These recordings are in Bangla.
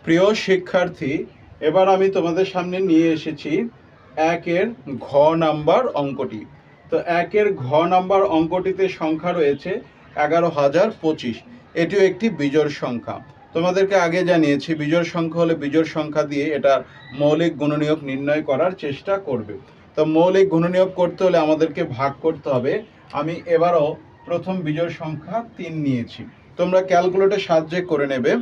প্রিয় শিক্ষার্থী, এবার আমি তোমাদের সামনে নিয়ে এসেছি একের ঘ নাম্বার অঙ্কটি। তো একের ঘ নাম্বার অঙ্কটিতে সংখ্যা রয়েছে 11,025। এটিও একটি বিজোড় সংখ্যা। তোমাদেরকে আগে জানিয়েছি বিজোড় সংখ্যা হলে বিজোড় সংখ্যা দিয়ে এটার মৌলিক গুণনীয়ক নির্ণয় করার চেষ্টা করবে। তো মৌলিক গুণনীয়ক করতে হলে আমাদেরকে ভাগ করতে হবে। আমি এবারও প্রথম বিজোড় সংখ্যা 3 নিয়েছি। তোমরা ক্যালকুলেটর সাহায্যে করে নেবে।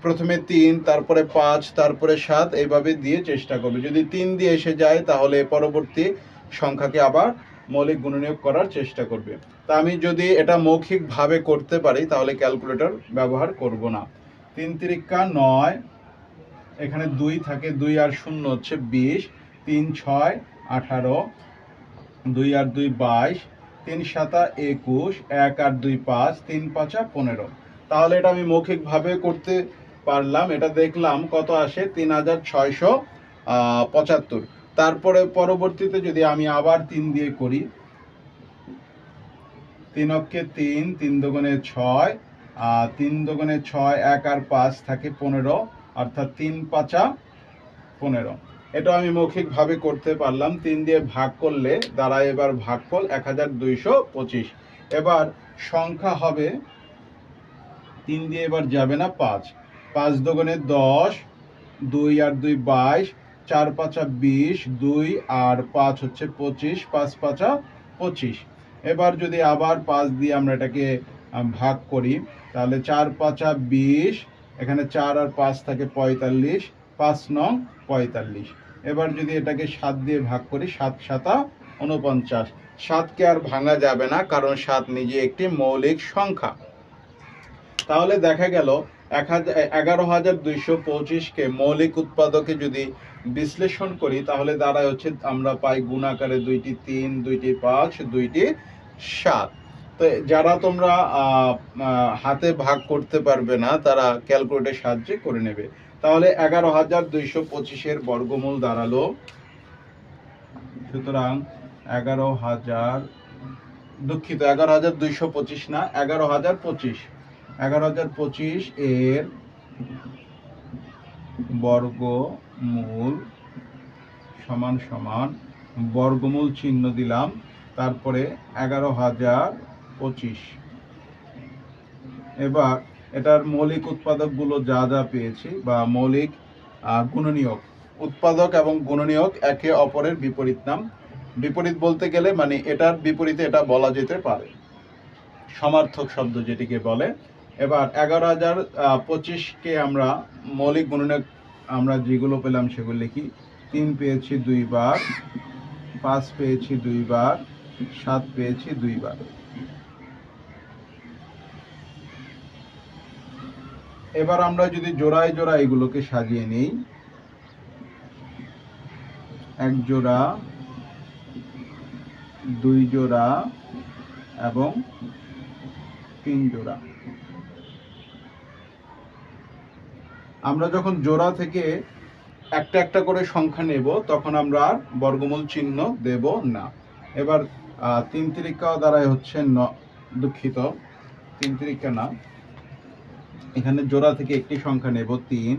প্রথমে 3, তারপরে 5, তারপরে 7, এইভাবে দিয়ে চেষ্টা করবে। যদি 3 দিয়ে এসে যায় তাহলে পরবর্তী সংখ্যাকে আবার মৌলিক গুণনীয়ক করার চেষ্টা করবে। তা আমি যদি এটা মৌখিকভাবে করতে পারি তাহলে ক্যালকুলেটর ব্যবহার করব না। 3 তিরিকা 9, এখানে 2 থাকে, 2 আর 0 হচ্ছে 20, 3 6 18, 2 আর 2 22, 3 7 21, 1 আর 2 5, 3 5 15। তাহলে এটা আমি মৌখিকভাবে করতে পারলাম। এটা দেখলাম কত আসে, 3675। তারপরে পরবর্তীতে যদি আমি আবার 3 দিয়ে করি, 3 অক্ষে 3, 3 দুগুণে 6, 3 দুগুণে 6, 1 আর 5 থাকে 15, অর্থাৎ 3 5 15। এটা আমি মৌখিকভাবে করতে পারলাম। 3 দিয়ে ভাগ করলে দাঁড়ায় এবার ভাগফল 1225। এবার সংখ্যা হবে, 3 দিয়ে এবার যাবে না, 5, 5 দুগুণে 10, 2 আর 2 22, 4 5 20, 2 আর 5 হচ্ছে 25, 5 5 25। এবার যদি আবার 5 দিয়ে আমরা এটাকে ভাগ করি তাহলে 4 5 20, এখানে 4 আর 5 থাকে 45, 5 9 45। এবার যদি এটাকে 7 দিয়ে ভাগ করি, 7 7 49। 7কে আর ভাঙা যাবে না, কারণ 7 নিজে একটি মৌলিক সংখ্যা। তাহলে দেখা গেল 11,225কে মৌলিক উৎপাদকে যদি বিশ্লেষণ করি তাহলে দাঁড়ায় হচ্ছে, আমরা পাই গুণ আকারে 2টি 3, 2টি 5, 2টি 7। তো যারা তোমরা হাতে ভাগ করতে পারবে না তারা ক্যালকুলেটরের সাহায্যে করে নেবে। তাহলে 11,225-এর বর্গমূল দাঁড়ালো, সুতরাং 11,225 না, 11,025, 11,025 এর বর্গমূল সমান সমান বর্গমূল চিহ্ন দিলাম, তারপরে 11,025। এবার এটার মৌলিক উৎপাদকগুলো যা যা পেয়েছি বা মৌলিক গুণনীয়ক, উৎপাদক এবং গুণনীয়ক একে অপরের বিপরীত নাম। বিপরীত বলতে গেলে মানে এটার বিপরীতে এটা বলা যেতে পারে, সমার্থক শব্দ যেটিকে বলে। এবার 11,025কে আমরা মৌলিক গুণনীয়ক আমরা যেগুলো পেলাম সেগুলো লিখি। 3 পেয়েছি 2 বার, 5 পেয়েছি 2 বার, 7 পেয়েছি 2 বার। এবার আমরা যদি জোড়ায় জোড়ায় এগুলোকে সাজিয়ে নিই, 1 জোড়া, 2 জোড়া এবং 3 জোড়া। আমরা যখন জোড়া থেকে একটা একটা করে সংখ্যা নেব তখন আমরা আর বর্গমূল চিহ্ন দেব না। এবার 3 তিরিকাও দ্বারাই হচ্ছে দুঃখিত, 3 তিরিকা না, এখানে জোড়া থেকে একটি সংখ্যা নেব 3,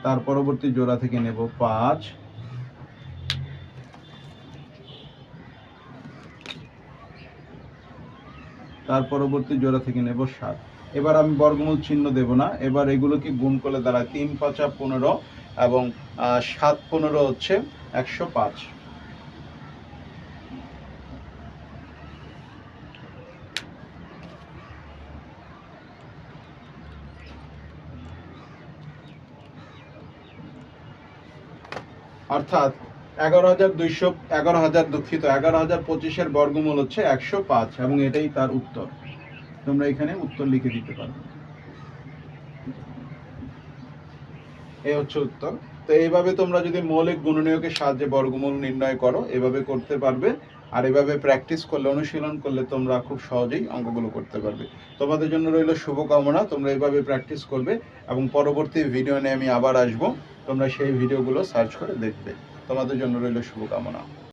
তার পরবর্তী জোড়া থেকে নেব 5, তার পরবর্তী জোড়া থেকে নেব 7। এবার আমি বর্গমূল চিহ্ন দেব না। এবার এগুলোকে গুণ করলে দাঁড়ায় 3 5 15 এবং 7 15 হচ্ছে 105। অর্থাৎ 11,025-এর বর্গমূল হচ্ছে 105 এবং এটাই তার উত্তর। তোমরা এখানে উত্তর লিখে দিতে পারো, এই হচ্ছে উত্তর। তো এইভাবে তোমরা যদি মৌলিক গুণনীয়কের সাহায্যে বর্গমূল নির্ণয় করো এভাবে করতে পারবে। আর এভাবে প্র্যাকটিস করলে, অনুশীলন করলে তোমরা খুব সহজেই অঙ্কগুলো করতে পারবে। তোমাদের জন্য রইল শুভকামনা, তোমরা এইভাবে প্র্যাকটিস করবে এবং পরবর্তী ভিডিও নিয়ে আমি আবার আসবো। তোমরা সেই ভিডিওগুলো সার্চ করে দেখবে। তোমাদের জন্য রইল শুভকামনা।